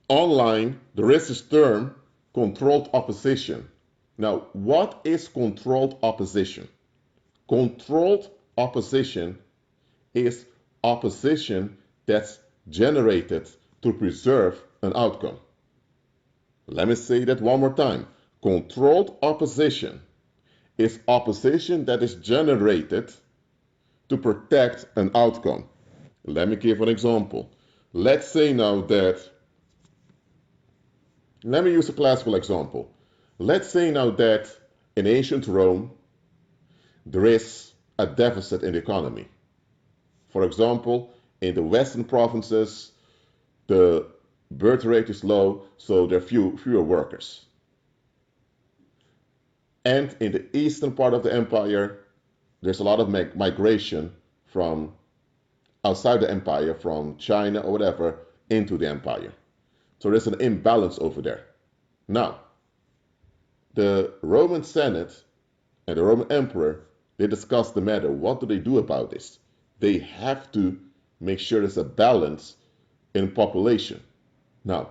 Online, there is this term controlled opposition. Now, what is controlled opposition? Controlled opposition is opposition that's generated to preserve an outcome. Let me say that one more time. Controlled opposition is opposition that is generated to protect an outcome. Let me give an example. Let's say now that, let me use a classical example. Let's say now that in ancient Rome, there is a deficit in the economy. For example, in the western provinces, the birth rate is low, so there are fewer workers. And in the eastern part of the empire, there's a lot of migration from outside the empire, from China or whatever, into the empire. So there's an imbalance over there. Now, the Roman Senate and the Roman Emperor, they discuss the matter. What do they do about this? They have to make sure there's a balance in population. Now,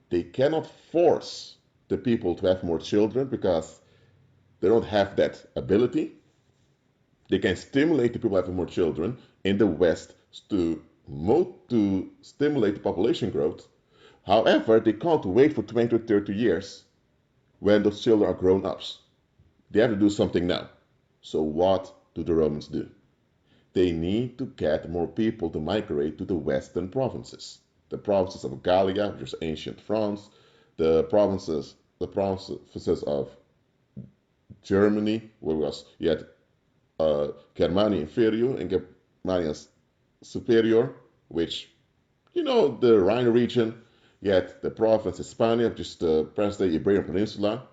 they cannot force the people to have more children because they don't have that ability. They can stimulate the people having more children in the West to, to stimulate the population growth. However, they can't wait for 20 or 30 years when those children are grown ups. They have to do something now. So, what do the Romans do? They need to get more people to migrate to the western provinces. The provinces of Gallia, which is ancient France, the provinces of Germany, where was you had Germania Inferior and Germania Superior, which, the Rhine region. You had the province Hispania, which is the present-day Iberian Peninsula,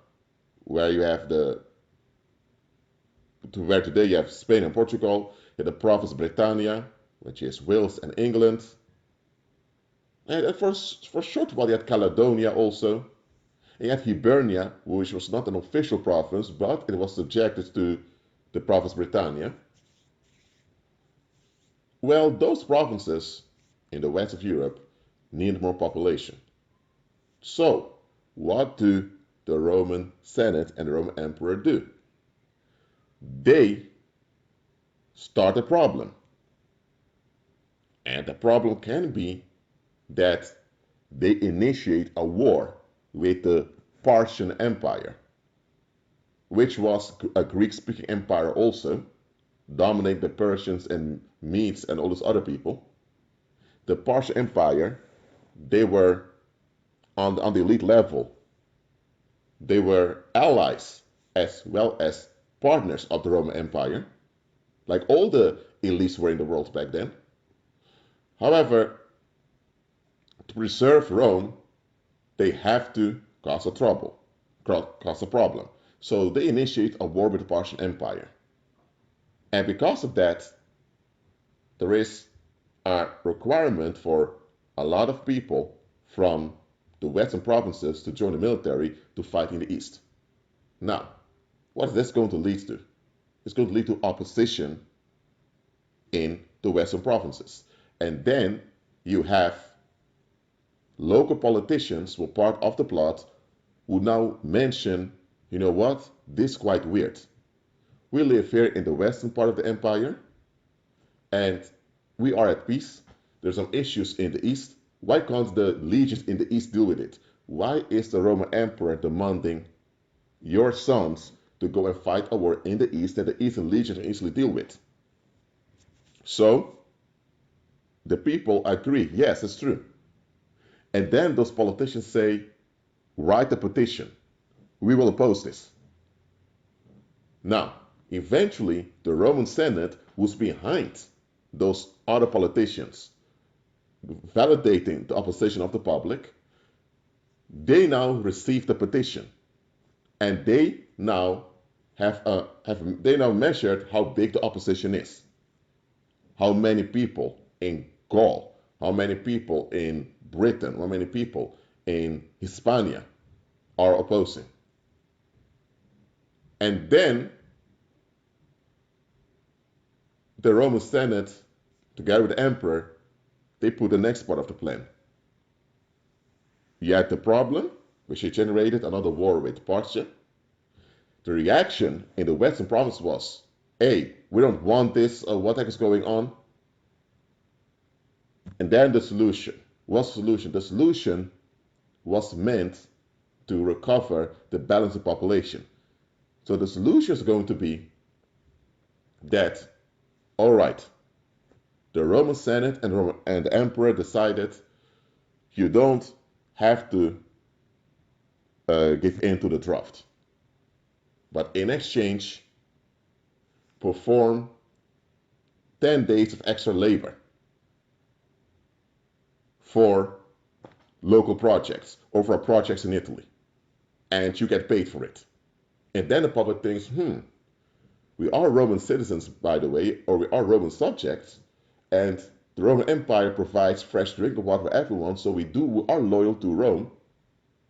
where you have where today you have Spain and Portugal. You had the province Britannia, which is Wales and England. And for a short while you had Caledonia also. And you had Hibernia, which was not an official province, but it was subjected to the province Britannia. Well, those provinces in the west of Europe need more population. So, what do the Roman Senate and the Roman Emperor do? They start a problem. And the problem can be that they initiate a war with the Parthian Empire, which was a Greek speaking empire also, dominated the Persians and Medes and all those other people. The Parthian Empire, they were on the elite level. They were allies as well as partners of the Roman Empire, like all the elites were in the world back then. However, to preserve Rome, they have to cause a problem. So they initiate a war with the Parthian Empire. And because of that, there is a requirement for a lot of people from the western provinces to join the military to fight in the east. Now, what is this going to lead to? It's going to lead to opposition in the western provinces. And then you have local politicians who are part of the plot who now mention, you know what, this is quite weird. We live here in the western part of the empire and we are at peace. There's some issues in the east. Why can't the legions in the east deal with it? Why is the Roman emperor demanding your sons to go and fight a war in the east that the eastern legions can easily deal with? So the people agree, yes, it's true. And then those politicians say, write a petition. We will oppose this. Now, eventually, the Roman Senate was behind those other politicians, validating the opposition of the public. They now received the petition, and they now they now measured how big the opposition is. How many people in Gaul, how many people in Britain, how many people in Hispania are opposing. And then the Roman Senate, together with the emperor, they put the next part of the plan. You had the problem, which generated another war with Persia. The reaction in the Western province was, hey, we don't want this, what the heck is going on? And then the solution. What's the solution? The solution was meant to recover the balance of population. So the solution is going to be that, all right, the Roman Senate and the Emperor decided you don't have to give in to the draft, but in exchange, perform 10 days of extra labor for local projects or for projects in Italy, and you get paid for it. And then the public thinks, we are Roman citizens, by the way, or we are Roman subjects, and the Roman Empire provides fresh drinking water for everyone, so we are loyal to Rome.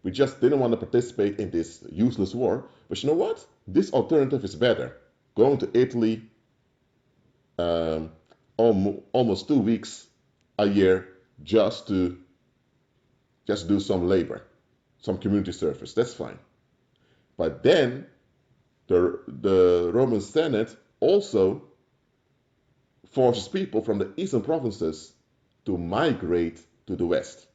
We just didn't want to participate in this useless war. But you know what? This alternative is better. Going to Italy um, almost 2 weeks a year just to do some labor, some community service. That's fine. But then the Roman Senate also forces people from the eastern provinces to migrate to the west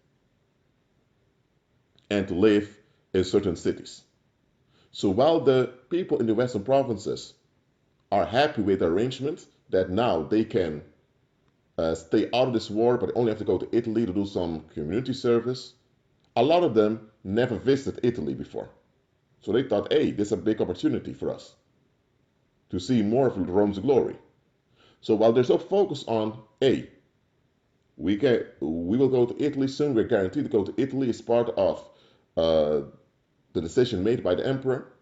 and to live in certain cities. So while the people in the western provinces are happy with the arrangement that now they can stay out of this war, but only have to go to Italy to do some community service, a lot of them never visited Italy before. So they thought, hey, this is a big opportunity for us to see more of Rome's glory. So while they're so focused on, hey, we will go to Italy soon, we're guaranteed to go to Italy as part of uh, the decision made by the emperor,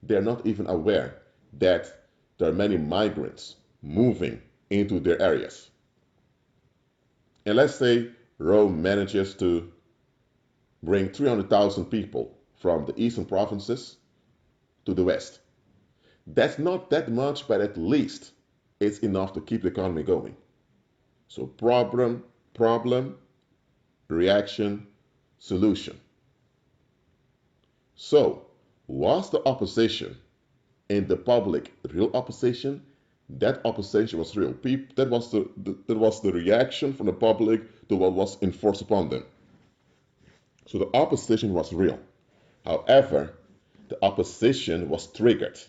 they're not even aware that there are many migrants moving into their areas. And let's say Rome manages to bring 300,000 people from the eastern provinces to the west. That's not that much, but at least it's enough to keep the economy going. So problem, reaction, solution. So was the opposition in the public real opposition? That opposition was real. That was the reaction from the public to what was enforced upon them. So the opposition was real. However, the opposition was triggered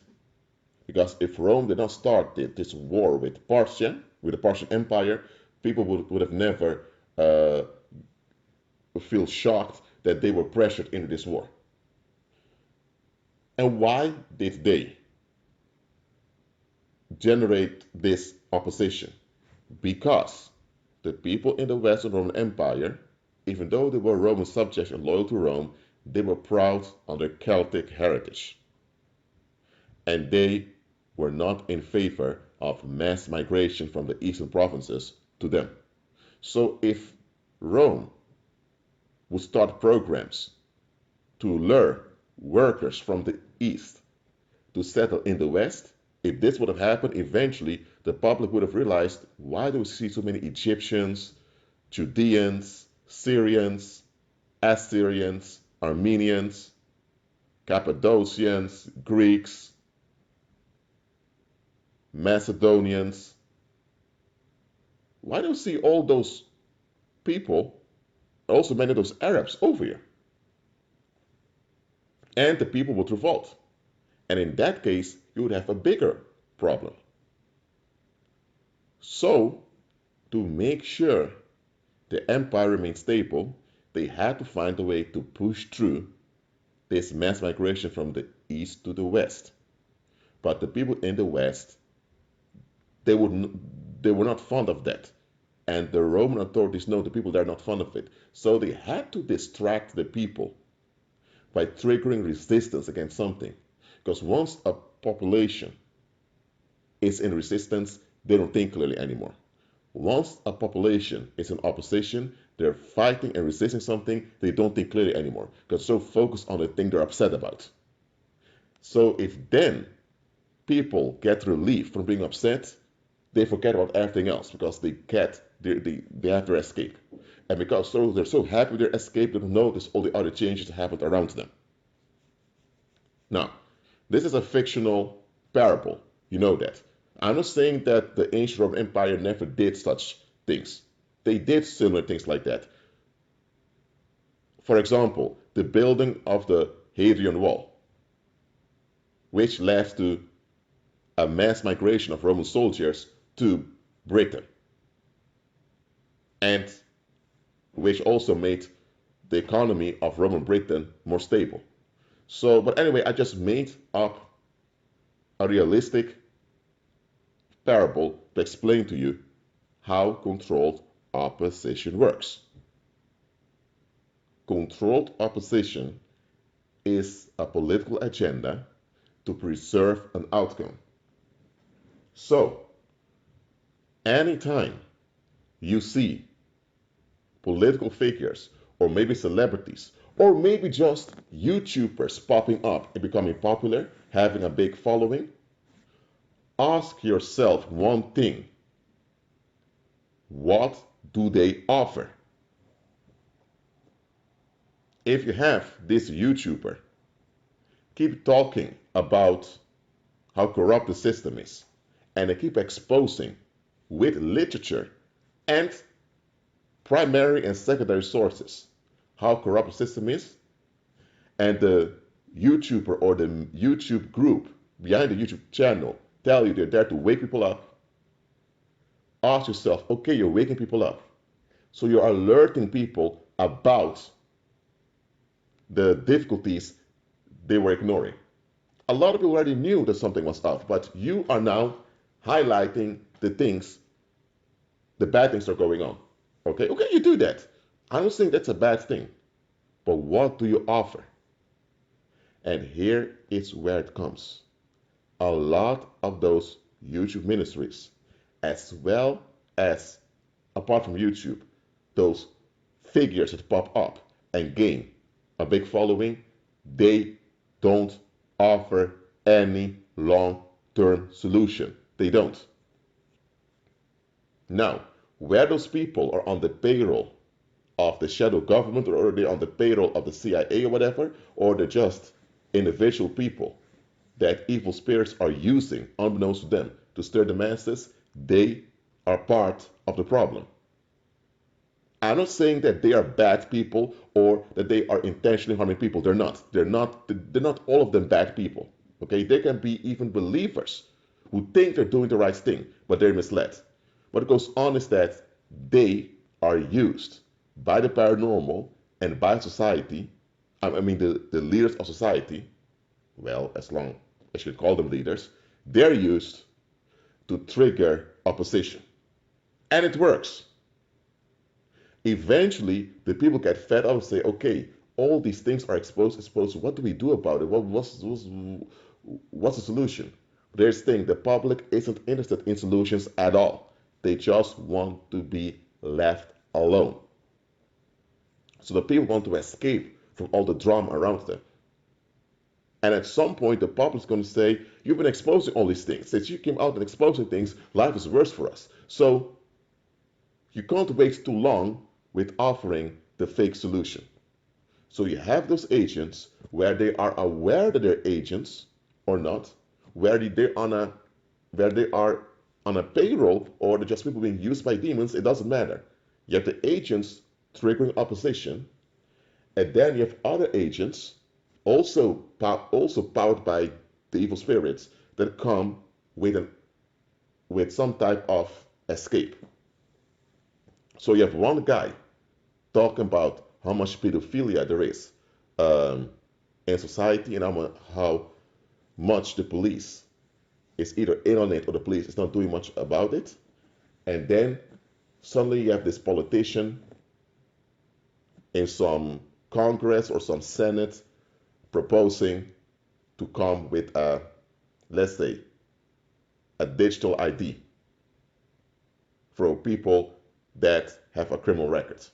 because if Rome did not start this war with Persia, with the Persian Empire, people would have never feel shocked that they were pressured into this war. And why did they generate this opposition? Because the people in the Western Roman Empire, even though they were Roman subjects and loyal to Rome, they were proud of their Celtic heritage. And they were not in favor of mass migration from the eastern provinces to them. So if Rome would start programs to lure workers from the east to settle in the west, if this would have happened, eventually the public would have realized, why do we see so many Egyptians, Judeans, Syrians, Assyrians, Armenians, Cappadocians, Greeks, Macedonians? Why do we see all those people, also many of those Arabs over here? And the people would revolt. And in that case, you would have a bigger problem. So, to make sure the empire remained stable, they had to find a way to push through this mass migration from the east to the west. But the people in the west, they were not fond of that. And the Roman authorities know the people there are not fond of it. So they had to distract the people by triggering resistance against something. Because once a population is in resistance, they don't think clearly anymore. Once a population is in opposition, they're fighting and resisting something, they don't think clearly anymore because so focused on the thing they're upset about. So if then people get relief from being upset, they forget about everything else because they have their escape. And because they're so happy with their escape, they don't notice all the other changes that happened around them. Now, this is a fictional parable. You know that. I'm not saying that the ancient Roman Empire never did such things. They did similar things like that. For example, the building of the Hadrian Wall, which led to a mass migration of Roman soldiers to Britain, and which also made the economy of Roman Britain more stable. So, but anyway, I just made up a realistic parable to explain to you how controlled opposition works. Controlled opposition is a political agenda to preserve an outcome. So, anytime you see political figures, or maybe celebrities, or maybe just YouTubers popping up and becoming popular, having a big following, ask yourself one thing: what do they offer? If you have this YouTuber keep talking about how corrupt the system is, and they keep exposing with literature and primary and secondary sources how corrupt the system is, and the YouTuber or the YouTube group behind the YouTube channel tell you they're there to wake people up, ask yourself, okay, you're waking people up. So you're alerting people about the difficulties they were ignoring. A lot of people already knew that something was up, but you are now highlighting the bad things that are going on. Okay, you do that. I don't think that's a bad thing. But what do you offer? And here is where it comes. A lot of those YouTube ministries, as well as, apart from YouTube, those figures that pop up and gain a big following, they don't offer any long-term solution. They don't. Now, where those people are on the payroll of the shadow government, or they're on the payroll of the CIA or whatever, or they're just individual people that evil spirits are using, unbeknownst to them, to stir the masses, they are part of the problem. I'm not saying that they are bad people or that they are intentionally harming people. They're not. They're not all of them bad people. Okay? They can be even believers who think they're doing the right thing, but they're misled. What goes on is that they are used by the paranormal and by society. I mean, the leaders of society, well, as long as you call them leaders, they're used to trigger opposition. And it works. Eventually, the people get fed up and say, okay, all these things are exposed. What do we do about it? What's the solution? There's the thing, the public isn't interested in solutions at all. They just want to be left alone. So the people want to escape from all the drama around them. And at some point, the public is going to say, you've been exposing all these things. Since you came out and exposing things, life is worse for us. So you can't wait too long with offering the fake solution. So you have those agents where they are aware that they're agents or not, where they are on a payroll, or they're just people being used by demons. It doesn't matter. You have the agents triggering opposition, and then you have other agents also powered by the evil spirits that come with some type of escape. So you have one guy talking about how much pedophilia there is in society, and how much the police is either in on it or the police is not doing much about it. And then suddenly you have this politician in some Congress or some Senate proposing to come with let's say, a digital ID for people that have a criminal record.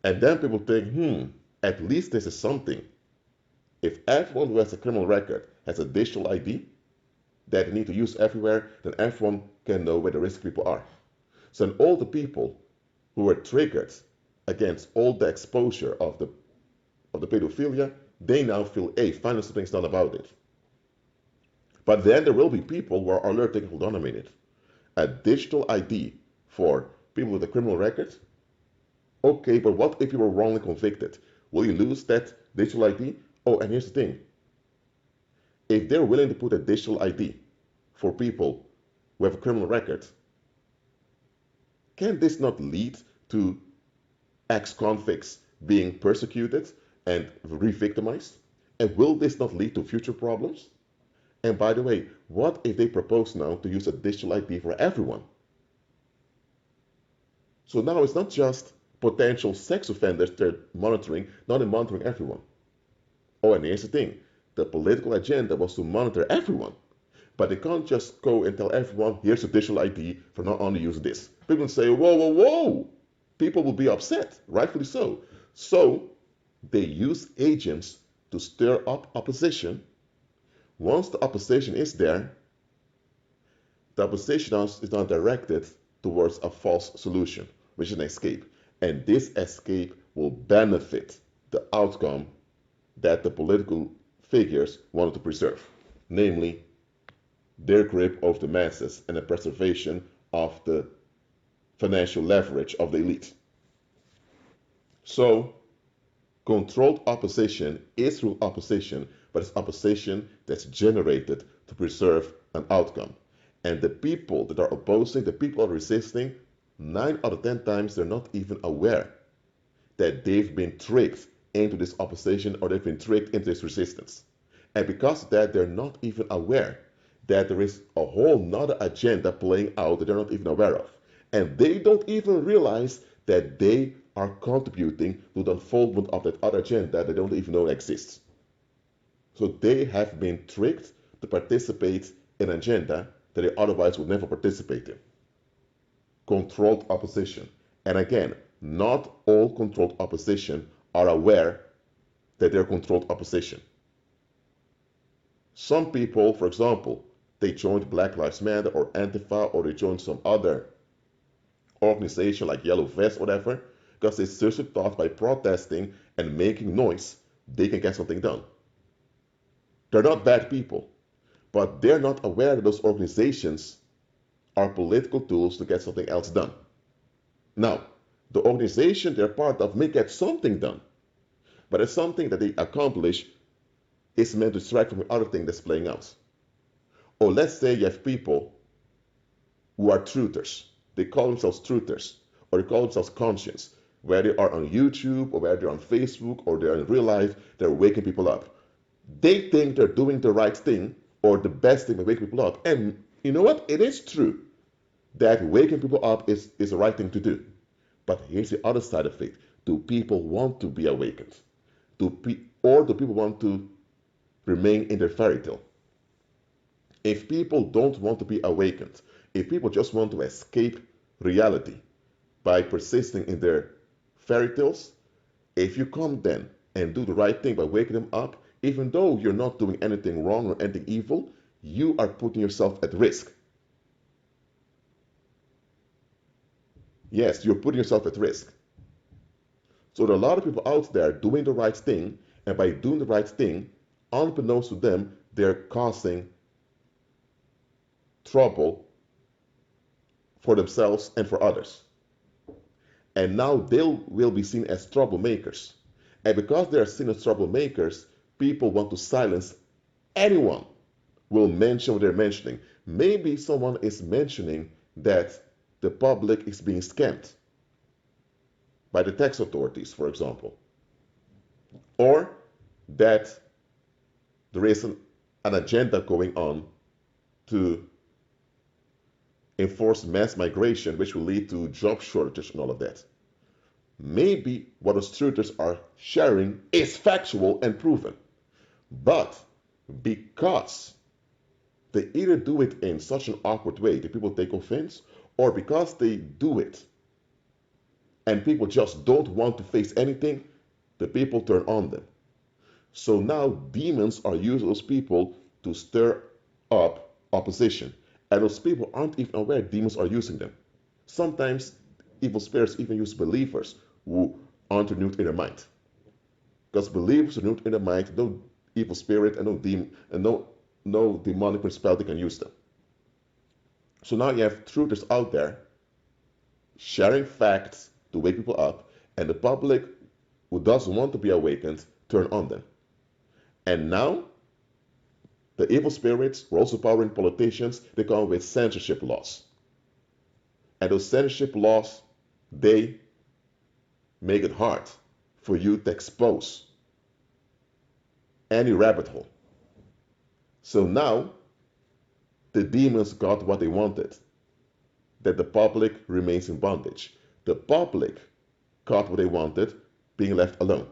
And then people think, at least this is something. If everyone who has a criminal record has a digital ID that they need to use everywhere, then everyone can know where the risk people are. So all the people who were triggered against all the exposure of the pedophilia, they now feel, hey, finally something's done about it. But then there will be people who are alerting, hold on a minute, a digital ID for people with a criminal record? Okay, but what if you were wrongly convicted? Will you lose that digital ID? Oh, and here's the thing. If they're willing to put a digital ID for people who have a criminal record, can this not lead to ex-convicts being persecuted and re-victimized? And will this not lead to future problems? And by the way, what if they propose now to use a digital ID for everyone? So now it's not just potential sex offenders they're monitoring, not in monitoring everyone. Oh, and here's the thing. The political agenda was to monitor everyone. But they can't just go and tell everyone, here's a digital ID for not only use this. People will say, whoa, whoa, whoa. People will be upset, rightfully so. So they use agents to stir up opposition. Once the opposition is there, the opposition is now directed towards a false solution, which is an escape. And this escape will benefit the outcome that the political figures wanted to preserve, namely their grip of the masses and the preservation of the financial leverage of the elite. So, controlled opposition is real opposition, but it's opposition that's generated to preserve an outcome. And the people that are opposing, the people are resisting, 9 out of 10 times they're not even aware that they've been tricked into this opposition or they've been tricked into this resistance. And because of that, they're not even aware that there is a whole nother agenda playing out that they're not even aware of. And they don't even realize that they are contributing to the unfoldment of that other agenda that they don't even know exists. So they have been tricked to participate in an agenda that they otherwise would never participate in. Controlled opposition. And again, not all controlled opposition are aware that they're controlled opposition. Some people, for example, they joined Black Lives Matter or Antifa or they joined some other organization like Yellow Vest, whatever, because they seriously thought by protesting and making noise, they can get something done. They're not bad people, but they're not aware that those organizations are political tools to get something else done. Now, the organization they're part of may get something done, but it's something that they accomplish is meant to distract from the other thing that's playing out. Or let's say you have people who are truthers. They call themselves truthers, or they call themselves conscience. Whether they are on YouTube, or whether they're on Facebook, or they're in real life, they're waking people up. They think they're doing the right thing, or the best thing by waking people up. And you know what? It is true that waking people up is the right thing to do. But here's the other side of it. Do people want to be awakened? Or do people want to remain in their fairy tale? If people don't want to be awakened, if people just want to escape reality by persisting in their fairy tales, if you come then and do the right thing by waking them up, even though you're not doing anything wrong or anything evil, you are putting yourself at risk. Yes, you're putting yourself at risk. So there are a lot of people out there doing the right thing, and by doing the right thing, unbeknownst to them, they're causing trouble for themselves and for others. And now they will be seen as troublemakers. And because they are seen as troublemakers, people want to silence anyone who will mention what they're mentioning. Maybe someone is mentioning that the public is being scammed by the tax authorities, for example, or that there is an agenda going on to enforce mass migration, which will lead to job shortages and all of that. Maybe what those truthers are sharing is factual and proven. But because they either do it in such an awkward way that people take offense, or because they do it and people just don't want to face anything, the people turn on them. So now demons are using those people to stir up opposition. And those people aren't even aware demons are using them. Sometimes evil spirits even use believers who aren't renewed in their mind. Because believers renewed in their mind, no evil spirit and no demonic principality can use them. So now you have truthers out there sharing facts to wake people up, and the public who doesn't want to be awakened turn on them. And now the evil spirits who are also powering politicians, they come with censorship laws. And those censorship laws, they make it hard for you to expose any rabbit hole. So now the demons got what they wanted, that the public remains in bondage. The public got what they wanted, being left alone.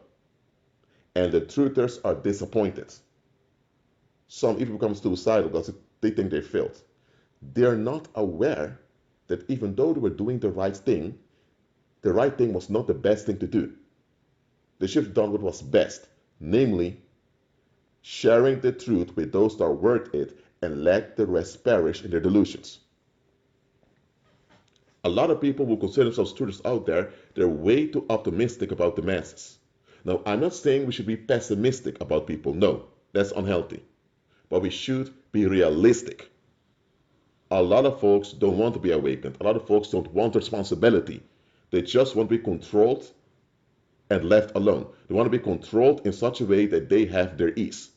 And the truthers are disappointed. Some even become suicidal because they think they failed. They're not aware that even though they were doing the right thing was not the best thing to do. They should have done what was best, namely sharing the truth with those that are worth it and let the rest perish in their delusions. A lot of people who consider themselves truthers out there, they're way too optimistic about the masses. Now, I'm not saying we should be pessimistic about people. No, that's unhealthy. But we should be realistic. A lot of folks don't want to be awakened. A lot of folks don't want responsibility. They just want to be controlled and left alone. They want to be controlled in such a way that they have their ease.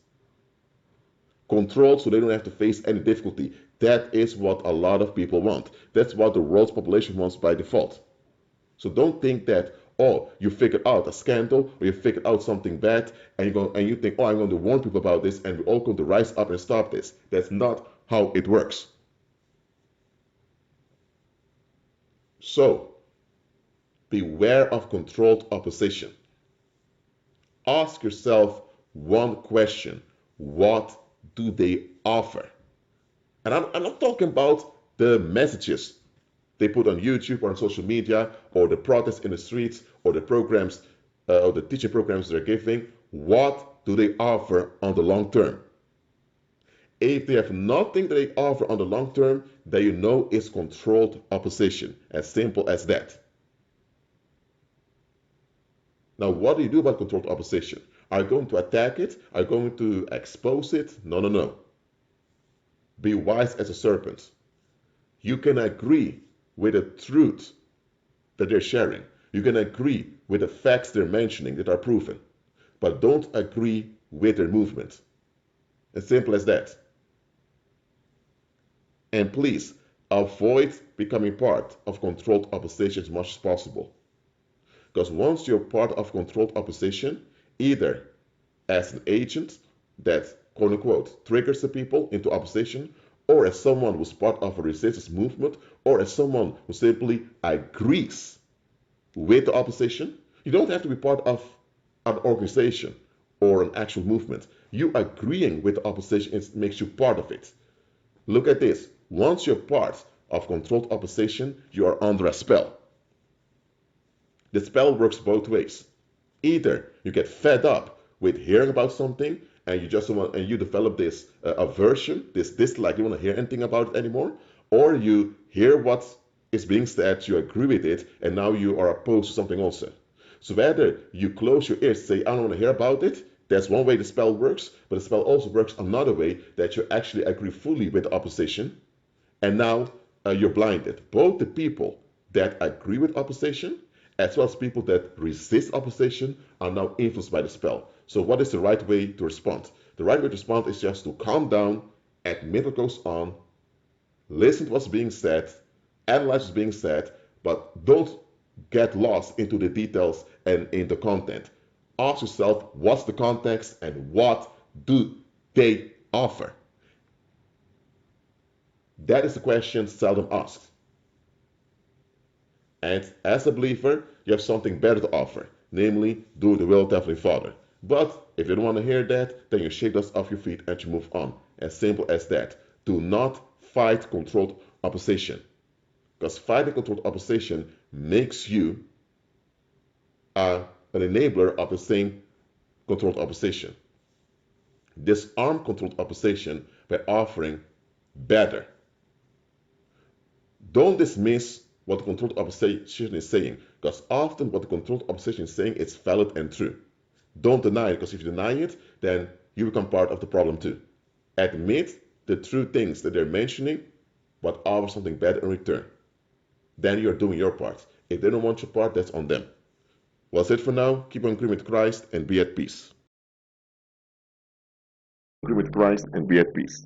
Controlled so they don't have to face any difficulty. That is what a lot of people want. That's what the world's population wants by default. So don't think that, oh, you figured out a scandal or you figured out something bad and you think, oh, I'm going to warn people about this and we're all going to rise up and stop this. That's not how it works. So, beware of controlled opposition. Ask yourself one question. What do they offer? And I'm not talking about the messages they put on YouTube or on social media or the protests in the streets or the programs or the teaching programs they're giving. What do they offer on the long term? If they have nothing that they offer on the long term, then you know it's controlled opposition. As simple as that. Now, what do you do about controlled opposition? Are you going to attack it? Are you going to expose it? No, no, no. Be wise as a serpent. You can agree with the truth that they're sharing. You can agree with the facts they're mentioning that are proven. But don't agree with their movement. As simple as that. And please, avoid becoming part of controlled opposition as much as possible. Because once you're part of controlled opposition, either as an agent that, quote unquote, triggers the people into opposition, or as someone who's part of a resistance movement, or as someone who simply agrees with the opposition, you don't have to be part of an organization or an actual movement. You agreeing with the opposition makes you part of it. Look at this. Once you're part of controlled opposition, you are under a spell. The spell works both ways. Either you get fed up with hearing about something and you develop this aversion, this dislike, you don't want to hear anything about it anymore, or you hear what is being said, you agree with it, and now you are opposed to something also. So whether you close your ears, say, I don't want to hear about it, that's one way the spell works, but the spell also works another way, that you actually agree fully with the opposition, and now you're blinded. Both the people that agree with opposition as well as people that resist opposition are now influenced by the spell. So what is the right way to respond? The right way to respond is just to calm down, admit what goes on, listen to what's being said, analyze what's being said, but don't get lost into the details and in the content. Ask yourself, what's the context and what do they offer? That is the question seldom asked. And as a believer, you have something better to offer, namely, do the will of the Heavenly Father. But if you don't want to hear that, then you shake dust off your feet and you move on. As simple as that. Do not fight controlled opposition. Because fighting controlled opposition makes you an enabler of the same controlled opposition. Disarm controlled opposition by offering better. Don't dismiss what the controlled opposition is saying. Because often what the controlled opposition is saying is valid and true. Don't deny it, because if you deny it, then you become part of the problem too. Admit the true things that they're mentioning, but offer something better in return. Then you're doing your part. If they don't want your part, that's on them. Well, that's it for now. Keep on agreeing with Christ and be at peace. Agree with Christ and be at peace.